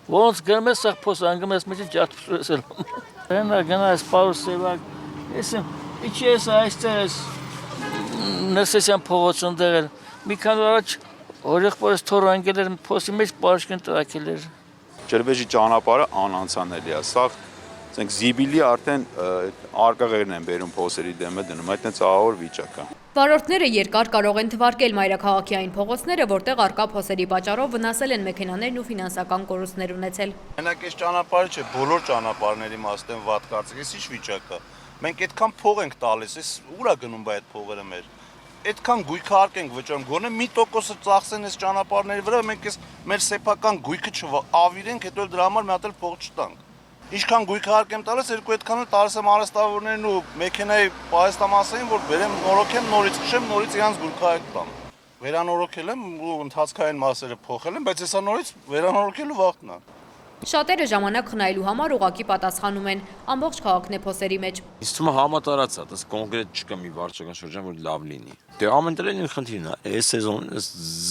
Ոնց գնում ես սաղ փոս անգամ ես մեջը ջատփրեսել։ Այնա գնաս պարուս սևակ, եսեմ, իչի ես այստեղ ներսեսյան փողոցն դեղել, մի քան առաջ օրեղբորս թորը անգել էր փոսի մեջ պարուշկեն տրակել էր։ Ջրվեժի ճանապարհը անանցանելի է, սաղ ցենք զիբիլի արդեն արկղերն են բերում փոսերի դեմը դնում, այդ այնց ահավոր վիճակ է։ Վարորդները երկար կարող են թվարկել մայրաքաղաքի այն փողոցները, որտեղ արկա փոսերի պատճառով վնասել են մեքենաներն ու ֆինանսական կորուստներ ունեցել։ Մենակ այս ճանապարհը չէ, բոլոր ճանապարհների մասն վատ կարծիք, այս ի՞նչ վիճակ է։ Մենք այդքան փող ենք տալիս, այս ուր է գնում այդ փողերը մեր։ Այդքան գույքարկ ենք վճարում, գոնե 1% ծախսեն այս ճանապարհների վրա, մենք այս մեր սեփական գույքը չավիրենք, հետո դրա համար մի հատ էլ փող չտանք։ Ինչքան գույքարկ եմ տալիս, երկու այդքան էլ տալիս եմ արհեստավորներին ու մեքենայի պահեստամասային, որ բերեմ նորոգեմ, նորից քշեմ, նորից իրանց գույքարկ տամ։ Վերանորոգել եմ ու ընթացքային մասերը փոխել եմ, բայց հեսա նորից վերանորոգելու վաղն է։ Շատերը ժամանակ խնայելու համար ուղղակի պատասխանում են, ամբողջ քաղաքն է փոսերի մեջ։ Ինձ թվում է համատարած է, դες կոնկրետ չկա մի վարչական շրջան, որ լավ լինի։ Դե ամեն տարի նույն խնդիրն է, այս սեզոնը,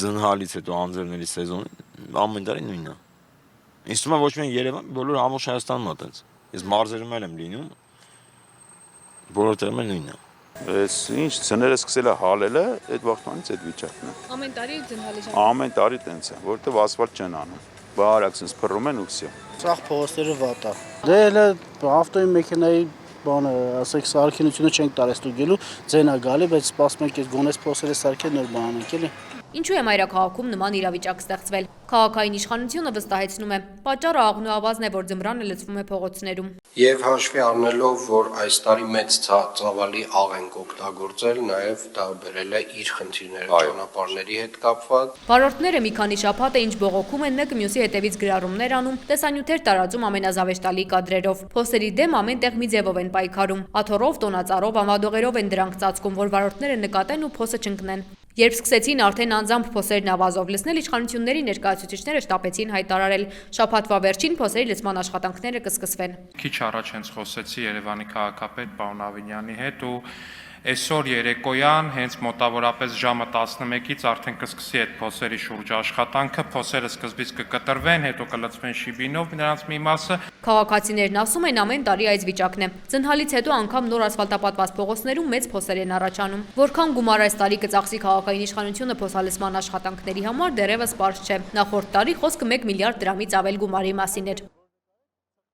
զնհալից հետո անձրևների սեզոնը ամեն տարի նույնն է։ Ինձ թվում է ոչ միայն Երևան, բոլոր ամբողջ Հայաստանում է այդպես։ Ես մարզերում եմ լինում, բոլոր տեղում է նույնն է։ Այս ինչ ցները սկսել է հալելը, այդ վաղտանից այդ վիճակն է։ Ամեն տարի ձնհալի ժամ։ Ամեն տարի տենց է, որովհետև ասֆալտ չեն անում։ Բարակ sense փռում են ու վсё։ Սաղ փողոցները վատ է։ Դե հələ ավտոյի մեքենայի բանը, ասեք, սարքինությունը չենք տարես ստուգելու, ձեն է գալի, բայց սպասում ենք այս գոնես փոսերը սարքել նոր բան անենք էլի։ Ինչու է մայրաքաղաքում նման իրավիճակ ստեղծվել։ Քաղաքային իշխանությունը վստահեցնում է, պատճառը աղնուավազն է, որ ձմռանը լցվում է փողոցներում։ Եվ հաշվի առնելով, որ այս տարի մեծ ծավալի աղ ենք օգտագործել, նաև դա բերել է իր խնդիրները ճանապարհների հետ կապված։ Վարորդները մի քանի շաբաթ է ինչ բողոքում են, մեկը մյուսի հետևից գրառումներ անում, տեսանյութեր տարածում ամենազավեշտալի կադրերով։ Փոսերի դեմ ամեն տեղ մի ձևով են պայքարում։ Աթոռով, տոնածառով, անվադողերով են դրանք ծածկում, որ վարորդները նկատեն ու փոսը չընկնեն։ Երբ սկսեցին արդեն անձամբ փոսերն ավազով լցնել, իշխանությունների ներկայացուցիչները շտապեցին հայտարարել, շաբաթվա վերջին փոսերի լցման աշխատանքները կսկսվեն։ Քիչ առաջ հենց խոսեցի Երևանի քաղաքապետ պարոն Ավինյանի հետ ու այսօր երեկոյան հենց մոտավորապես ժամը 11-ից արդեն կսկսի այդ փոսերի շուրջ աշխատանքը, փոսերը սկզբից կկտրվեն, հետո կլցվեն շիբինով նրանց մի մասը։ Քաղաքացիներն ասում են ամեն տարի այս վիճակն է։ Ձնհալից հետո անգամ նոր ասֆալտապատված փողոցներում մեծ փոսեր են առաջանում։ Որքան գումար այս տարի կծախսի քաղաքային իշխանությունը փոսալցման աշխատանքների համար դեռևս պարզ չէ։ Նախորդ տարի խոսքը 1 միլիարդ դրամից ավել գումարի մասին էր։